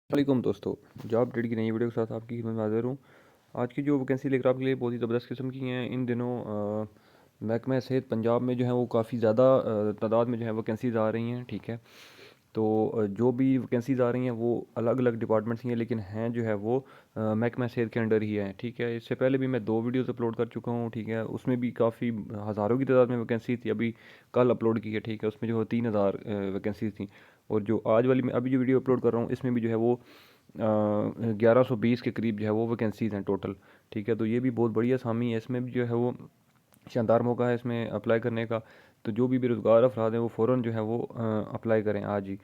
वालेकुम दोस्तों, job update की नई वीडियो के साथ आपकी खिदमत में हाज़िर हूँ। आज की जो वैकेंसी लेकर आपके लिए बहुत ही ज़बरदस्त किस्म की हैं। इन दिनों महकमा सेहत पंजाब में जो है वो काफ़ी ज़्यादा तादाद में जो है वैकेंसीज़ आ रही हैं। ठीक है, तो जो भी वैकेंसीज़ आ रही हैं वो अलग अलग डिपार्टमेंट्स की हैं, लेकिन हैं जो है वो महकमा सेहत के अंडर ही है। ठीक है, इससे पहले भी मैं 2 वीडियोज़ अपलोड कर चुका हूँ। ठीक है, उसमें भी काफ़ी हज़ारों की तादाद में वैकेंसी थी। अभी कल अपलोड की है। ठीक है, उसमें जो है 3,000 वैकेंसीज थी। और जो आज वाली मैं अभी जो वीडियो अपलोड कर रहा हूँ इसमें भी जो है वो 1120 के करीब जो है वो वैकेंसीज़ हैं टोटल। ठीक है, तो ये भी बहुत बढ़िया सामी है। इसमें भी जो है वो शानदार मौका है इसमें अप्लाई करने का। तो जो भी बेरोज़गार अफराद हैं वो फ़ौरन जो है वो अप्लाई करें आज ही।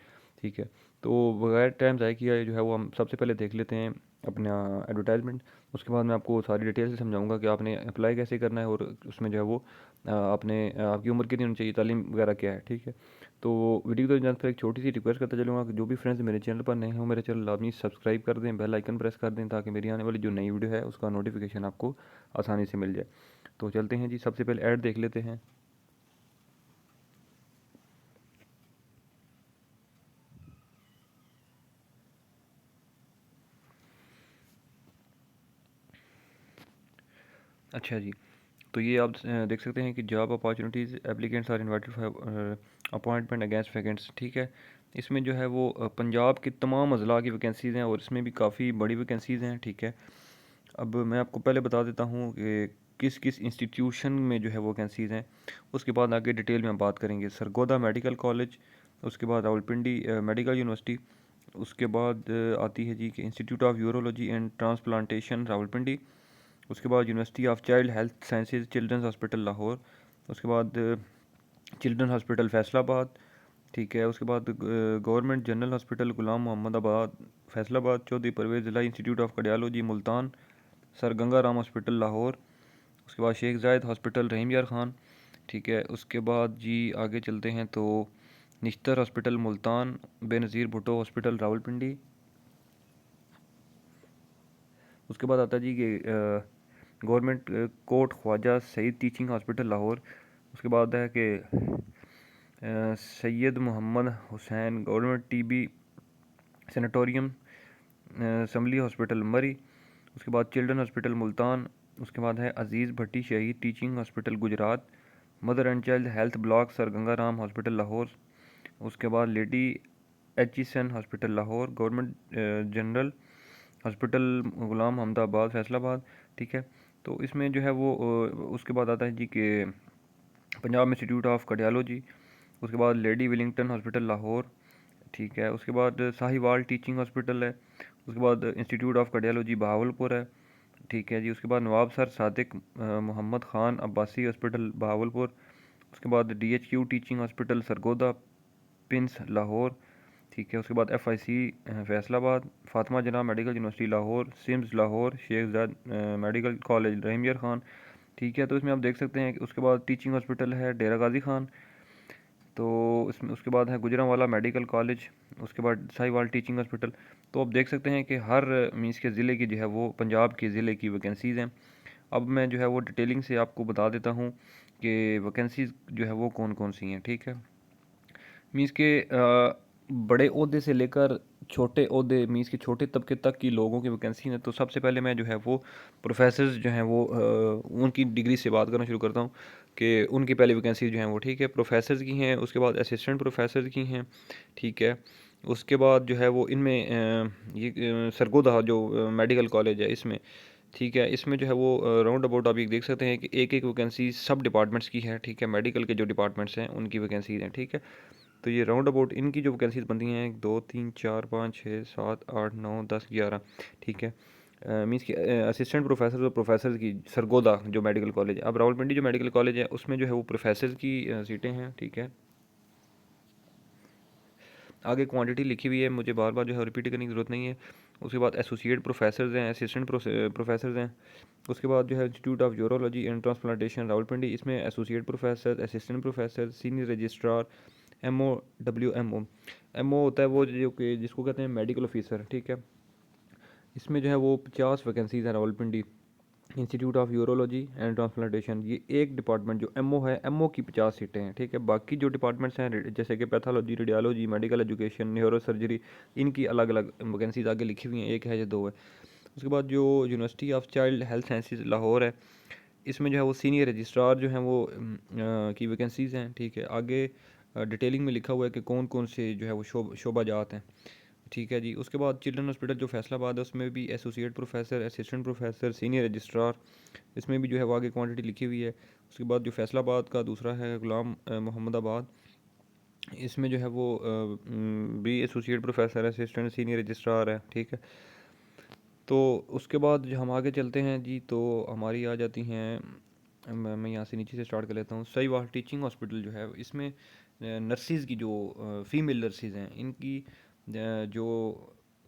ठीक है, तो बगैर टाइम ज़ाय किए जो है वो हम सबसे पहले देख लेते हैं अपना एडवर्टाइजमेंट। उसके बाद मैं आपको सारी डिटेल से समझाऊंगा कि आपने अप्लाई कैसे करना है और उसमें जो है वो आपने आपकी उम्र कितनी होनी चाहिए, तालीम वगैरह क्या है। ठीक है, तो वीडियो को जानते एक छोटी सी रिक्वेस्ट करता चलूँगा कि जो भी फ्रेंड्स मेरे चैनल पर नए हैं वो मेरे चैनल लाजमी सब्सक्राइब कर दें, बेल आइकन प्रेस कर दें, ताकि मेरी आने वाली जो नई वीडियो है उसका नोटिफिकेशन आपको आसानी से मिल जाए। तो चलते हैं जी, सबसे पहले ऐड देख लेते हैं। अच्छा जी, तो ये आप देख सकते हैं कि job opportunities applicants are invited for appointment against vacants. ठीक है, इसमें जो है वो पंजाब की तमाम अजला की वैकेंसीज़ हैं और इसमें भी काफ़ी बड़ी वैकेंसीज़ हैं। ठीक है, अब मैं आपको पहले बता देता हूँ कि किस किस इंस्टीट्यूशन में जो है वो वैकेंसीज़ हैं। उसके बाद आगे डिटेल में हम बात करेंगे। सरगोदा मेडिकल कॉलेज, उसके बाद रावलपिंडी मेडिकल यूनिवर्सिटी, उसके बाद आती है जी कि institute of urology and transplantation Rawalpindi, उसके बाद university of child health sciences children's hospital Lahore, उसके बाद चिल्ड्रन हॉस्पिटल फैसलाबाद। ठीक है, उसके बाद government general hospital Ghulam Mohammad Abad Faisalabad, Chaudhry Pervez जिला institute of cardiology Multan, sir Ganga Ram hospital Lahore, उसके बाद शेख जायद हॉस्पिटल रहीम यार खान। ठीक है, उसके बाद जी आगे चलते हैं तो निश्तर हॉस्पिटल मुल्तान, बेनज़ीर भुट्टो हॉस्पिटल रावलपिंडी। उसके बाद आता है जी कि government Kot Khawaja Saeed teaching hospital Lahore. उसके बाद है कि Syed Mohammad Hussain government TB sanatorium Samli hospital Murree. उसके बाद चिल्ड्रन हॉस्पिटल मुल्तान। उसके बाद है Aziz Bhatti Shaheed teaching hospital Gujrat, mother and child health block Sir Ganga Ram hospital Lahore. उसके बाद lady Aitchison hospital Lahore, government general hospital Ghulam Ahmadabad Faisalabad. ठीक है, तो इसमें जो है वो उसके बाद आता है जी कि पंजाब इंस्टीट्यूट ऑफ कार्डियोलॉजी, उसके बाद लेडी विलिंगटन हॉस्पिटल लाहौर। ठीक है, उसके बाद साहिवाल टीचिंग हॉस्पिटल है, उसके बाद इंस्टीट्यूट ऑफ कार्डियोलॉजी बहावलपुर है। ठीक है जी, उसके बाद नवाब सर सादिक मोहम्मद ख़ान अब्बासी हॉस्पिटल बहावलपुर, उसके बाद DHQ teaching hospital Sargodha PINS Lahore. ठीक है, उसके बाद FIC Faisalabad, Fatima Jinnah medical university Lahore, SIMS Lahore, Sheikh Zayed medical college रहीम यार खान। ठीक है, तो इसमें आप देख सकते हैं कि उसके बाद टीचिंग हॉस्पिटल है डेरा गाजी खान। तो इसमें उसके बाद है गुजरांवाला मेडिकल कॉलेज, उसके बाद साहिवाल टीचिंग हॉस्पिटल। तो आप देख सकते हैं कि हर मीन्स के ज़िले की जो है वो पंजाब के ज़िले की वैकेंसीज़ हैं। अब मैं जो है वो डिटेलिंग से आपको बता देता हूँ कि वैकेंसीज़ जो है वो कौन कौन सी हैं। ठीक है, मीन्स के बड़े ओहदे से लेकर छोटे ओहदे मीन्स के छोटे तबके तक की लोगों की वैकेंसी है। तो सबसे पहले मैं जो है वो प्रोफेसर्स जो हैं वो उनकी डिग्री से बात करना शुरू करता हूँ कि उनकी पहली वैकेंसी जो हैं वो ठीक है प्रोफेसर्स की हैं, उसके बाद असिस्टेंट प्रोफेसर की हैं। ठीक है, उसके बाद जो है वो इनमें ये सरगोदा जो मेडिकल कॉलेज है इसमें। ठीक है, इसमें जो है वो राउंड अबाउट आप ये देख सकते हैं कि एक एक वैकेंसी सब डिपार्टमेंट्स की है। ठीक है, मेडिकल के जो डिपार्टमेंट्स हैं उनकी वैकेंसीज हैं। ठीक है, तो ये राउंड अबाउट इनकी जो वैकेंसीज बनती हैं 1 2 3 4 5 6 7 8 9 10 11। ठीक है, मीन्स कि असिस्टेंट प्रोफेसर और प्रोफेसर की सरगोदा जो मेडिकल कॉलेज है। अब रावलपिंडी जो मेडिकल कॉलेज है उसमें जो है वो प्रोफेसर की सीटें हैं। ठीक है, आगे क्वांटिटी लिखी हुई है, मुझे बार बार जो है रिपीट करने की ज़रूरत नहीं है। उसके बाद एसोसिएट प्रोफेसर हैं, असिस्टेंट प्रोफेसर हैं। उसके बाद जो है institute of urology and transplantation Rawalpindi, इसमें associate professor, assistant professor, senior registrar, MO MO होता है वो जो कि जिसको कहते हैं मेडिकल ऑफिसर। ठीक है, इसमें जो है वो 50 वैकेंसीज़ हैं Rawalpindi. Institute of urology and transplantation, ये एक डिपार्टमेंट जो एमओ है, एमओ की 50 सीटें हैं, ठीक है। बाकी जो डिपार्टमेंट्स हैं जैसे कि pathology, radiology, medical education, neuro surgery, इनकी अलग अलग वैकेंसीज आगे लिखी हुई हैं, एक है या दो है। उसके बाद जो university of child health sciences Lahore है, इसमें जो है वो सीनियर रजिस्ट्रार जो हैं वो की वैकेंसीज़ हैं, ठीक है। आगे डिटेलिंग में लिखा हुआ है कि कौन कौन से जो है वो शोबा जात हैं, ठीक है जी। उसके बाद चिल्ड्रन हॉस्पिटल जो फैसलाबाद है, उसमें भी associate professor, assistant professor, senior registrar, इसमें भी जो है वो आगे क्वांटिटी लिखी हुई है। उसके बाद जो फैसलाबाद का दूसरा है गुलाम मोहम्मदाबाद, इसमें जो है वो भी associate professor, assistant, senior registrar है, ठीक है। तो उसके बाद जो हम आगे चलते हैं जी, तो हमारी आ जाती हैं, मैं यहाँ से नीचे से स्टार्ट कर लेता हूँ। सहीवाल टीचिंग हॉस्पिटल जो है, इसमें नर्सिस की जो फ़ीमेल नर्सिस हैं, इनकी जो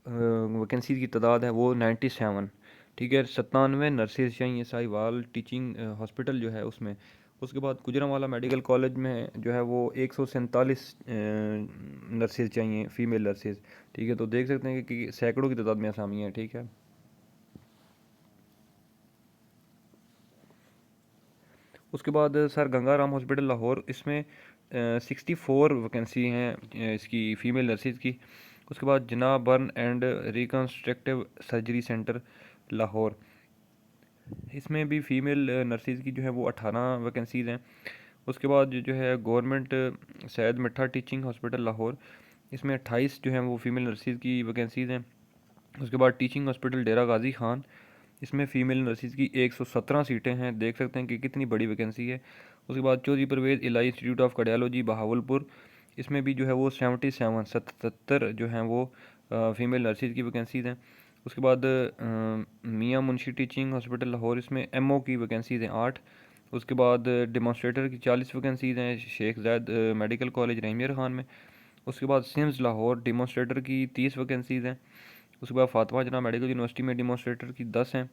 वैकेंसीज़ की तादाद है वो 97, ठीक है। 97 नर्सिस चाहिए सहीवाल टीचिंग हॉस्पिटल जो है उसमें। उसके बाद गुजरांवाला मेडिकल कॉलेज में जो है वो 147 नर्सिस चाहिए, फ़ीमेल नर्सिस, ठीक है। तो देख सकते हैं कि सैकड़ों की तादाद में असामी है, ठीक है। उसके बाद सर गंगाराम हॉस्पिटल लाहौर, इसमें 64 वैकेंसी हैं इसकी फ़ीमेल नर्सिस की। उसके बाद Jinnah burn and reconstructive surgery centre Lahore, इसमें भी फ़ीमेल नर्सिस की जो है वो 18 वैकेंसीज़ हैं। उसके बाद जो है गवर्नमेंट सैयद मिठा टीचिंग हॉस्पिटल लाहौर, इसमें 28 जो हैं वो फ़ीमेल नर्सिस की वैकेंसीज़ हैं। उसके बाद टीचिंग हॉस्पिटल डेरा गाजी खान, इसमें फ़ीमेल नर्सिस की 117 सीटें हैं, देख सकते हैं कि कितनी बड़ी वैकेंसी है। उसके बाद चौधरी परवेज़ इलाही इंस्टीट्यूट ऑफ कार्डियोलॉजी बहावलपुर, इसमें भी जो है वो 77 जो हैं वो फ़ीमेल नर्सिस की वैकेंसीज़ हैं। उसके बाद मियाँ मुंशी टीचिंग हॉस्पिटल लाहौर, इसमें एमओ की वैकेंसीज़ हैं 8। उसके बाद डेमोस्ट्रेटर की 40 वैकेंसीज़ हैं शेख ज़ायद मेडिकल कॉलेज रहीमियर ख़ान में। उसके बाद सिम्स लाहौर, डेमोस्ट्रेटर की 30 वैकेंसीज़ हैं। उसके बाद फातिमा जना मेडिकल यूनिवर्सिटी में डेमोस्ट्रेटर की 10 हैं।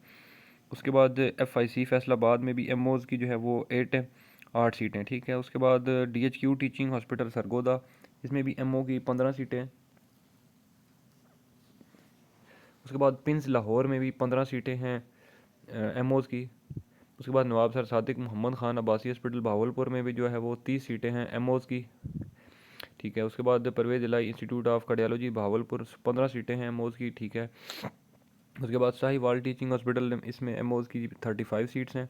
उसके बाद एफआईसी फैसलाबाद में भी एमओज़ की जो है वो 8 है, 8 सीटें, ठीक है। उसके बाद डीएचक्यू टीचिंग हॉस्पिटल सरगोदा, इसमें भी एमओ की 15 सीटें हैं। उसके बाद पिंस लाहौर में भी 15 सीटें हैं एमओज़ की। उसके बाद नवाब सर सादिक मोहम्मद ख़ान अब्बासी हॉस्पिटल बहावलपुर में भी जो है वो 30 सीटें हैं एमओज़ की, ठीक है। उसके बाद परवेज़ इलाही इंस्टीट्यूट ऑफ कार्डियोलॉजी बहावलपुर 15 सीटें हैं एमओज़ की, ठीक है। उसके बाद साहिवाल टीचिंग हॉस्पिटल, इसमें एमओज़ की 35 सीट्स हैं।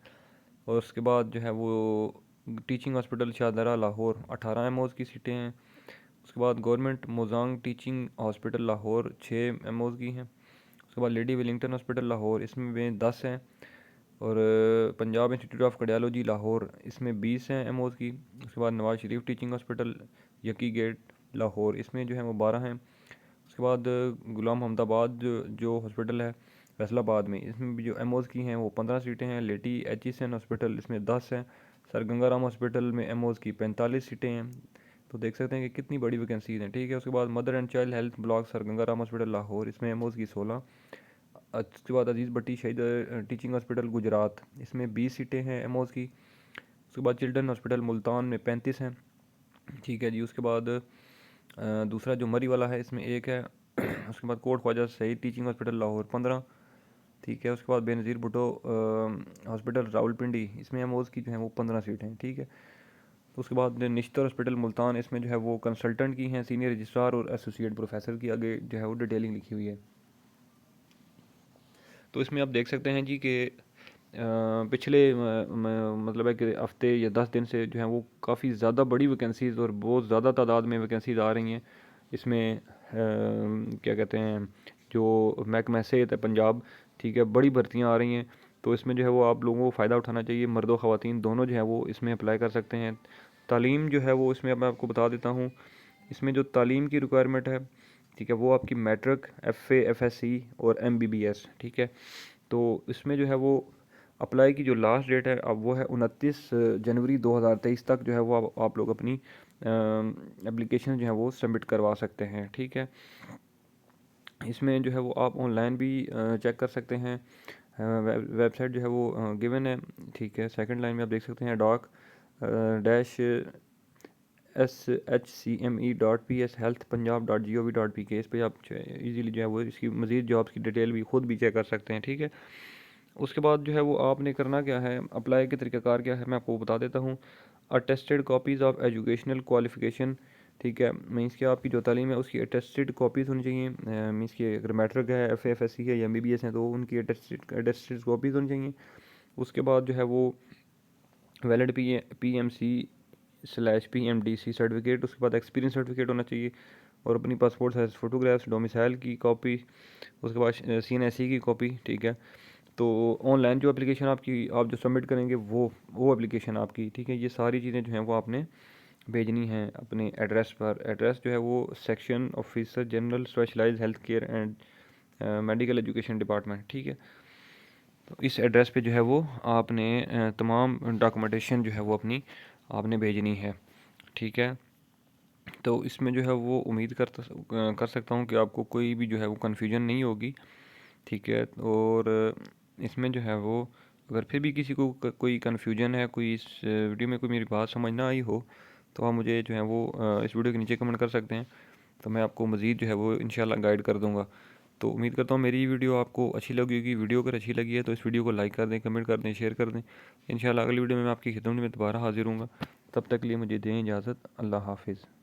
और उसके बाद जो है वो टीचिंग हॉस्पिटल शाहदरा लाहौर 18 एमओज़ की सीटें हैं। उसके बाद government Mojang teaching hospital Lahore 6 एमओज़ की हैं। उसके बाद लेडी विलिंगटन हॉस्पिटल लाहौर, इसमें 10 हैं। और Punjab institute of cardiology Lahore, इसमें 20 हैं एमओज़ की। उसके बाद Nawaz Sharif teaching hospital यकी gate Lahore, इसमें जो है वो 12 हैं। उसके बाद गुलाम अहमदाबाद जो हॉस्पिटल है फैसलाबाद में, इसमें भी जो एमओज़ की हैं वो 15 सीटें हैं। लेटी एचईसन हॉस्पिटल, इसमें 10 हैं। सर गंगाराम हॉस्पिटल में एमओज़ की 45 सीटें हैं। तो देख सकते हैं कि कितनी बड़ी वैकेंसीज हैं, ठीक है। उसके बाद mother and child health block sir Gangaram hospital Lahore, इसमें एमओज़ की 16। उसके बाद अजीज़ भट्टी शहीद टीचिंग हॉस्पिटल गुजरात, इसमें 20 सीटें हैं एमओज़ की। उसके बाद चिल्ड्रन हॉस्पिटल मुल्तान में 35 हैं, ठीक है जी। उसके बाद दूसरा जो मरी वाला है, इसमें 1 है। उसके बाद कोट ख्वाजा सईद टीचिंग हॉस्पिटल लाहौर 15, ठीक है। उसके बाद बेनज़ीर भुट्टो हॉस्पिटल रावलपिंडी, इसमें एमओज़ की जो है वो 15 सीटें हैं, ठीक है। तो उसके बाद निश्तर हॉस्पिटल मुल्तान, इसमें जो है वो कंसल्टेंट की हैं, सीनियर रजिस्ट्रार और एसोसिएट प्रोफेसर की आगे जो है वो डिटेलिंग लिखी हुई है। तो इसमें आप देख सकते हैं जी कि पिछले मतलब है कि हफ्ते या 10 दिन से जो है वो काफ़ी ज़्यादा बड़ी वैकेंसीज़ और बहुत ज़्यादा तादाद में वैकेंसीज़ आ रही हैं। इसमें क्या कहते हैं, जो महकमा सेहत है पंजाब, ठीक है, बड़ी भर्तियाँ आ रही हैं। तो इसमें जो है वो आप लोगों को फ़ायदा उठाना चाहिए, मर्द व ख़वातीन दोनों जो है वो इसमें अप्लाई कर सकते हैं। तालीम जो है वो इसमें अब मैं आपको बता देता हूँ। इसमें जो तालीम की रिक्वायरमेंट है, ठीक है, वो आपकी मैट्रिक, एफ़ए, एफएससी और एमबीबीएस, ठीक है। तो इसमें जो है वो अप्लाई की जो लास्ट डेट है अब वो है 29 जनवरी 2023 तक जो है वो आप लोग अपनी एप्लीकेशन जो है वो सबमिट करवा सकते हैं, ठीक है। इसमें जो है वो आप ऑनलाइन भी चेक कर सकते हैं। वेबसाइट जो है वो गिवन है, ठीक है। सेकंड लाइन में आप देख सकते हैं dock dash SHCME.PS health punjab.gov.pk, इस पर आप इजीली जो है वो इसकी मज़ीद जॉब्स की डिटेल भी खुद भी चेक कर सकते हैं, ठीक है। उसके बाद जो है वो आपने करना क्या है, अप्लाई के तरीक़ाकार क्या है मैं आपको बता देता हूँ। Attested copies of educational qualification, ठीक है, मीन्स कि आपकी जो तालीम है उसकी अटेस्टेड कॉपीज़ होनी चाहिए। मीन्स कि अगर मैट्रिक है, FA FSC है या MBBS है तो उनकी अटेस्टेड कॉपीज़ होनी चाहिए। उसके बाद जो है वो वैलिड PMC/PMDC सर्टिफिकेट, उसके बाद एक्सपीरियंस सर्टिफिकेट होना चाहिए, और अपनी पासपोर्ट साइज फ़ोटोग्राफ्स, डोमिसाइल की कॉपी, उसके बाद CNSE की कॉपी, ठीक है। तो ऑनलाइन जो एप्लीकेशन आपकी आप जो सबमिट करेंगे वो एप्लीकेशन आपकी, ठीक है, ये सारी चीज़ें जो हैं वो आपने भेजनी है अपने एड्रेस पर। एड्रेस जो है वो section officer general specialized health care and medical education department, ठीक है। तो इस एड्रेस पे जो है वो आपने तमाम डॉक्यूमेंटेशन जो है वो अपनी आपने भेजनी है, ठीक है। तो इसमें जो है वो उम्मीद कर सकता हूँ कि आपको कोई भी जो है वो कन्फ्यूजन नहीं होगी, ठीक है। और इसमें जो है वो अगर फिर भी किसी को कोई कन्फ्यूजन है, कोई इस वीडियो में कोई मेरी बात समझ ना आई हो, तो आप मुझे जो है वो इस वीडियो के नीचे कमेंट कर सकते हैं, तो मैं आपको मज़ीद जो है वो इंशाल्लाह गाइड कर दूँगा। तो उम्मीद करता हूँ मेरी वीडियो आपको अच्छी लगी होगी। वीडियो अगर अच्छी लगी है तो इस वीडियो को लाइक कर दें, कमेंट कर दें, शेयर कर दें। इंशाल्लाह अगली वीडियो में मैं आपकी खिदमत में दोबारा हाज़िर हूँगा। तब तक के लिए मुझे दें इजाज़त। अल्लाह हाफ़िज़।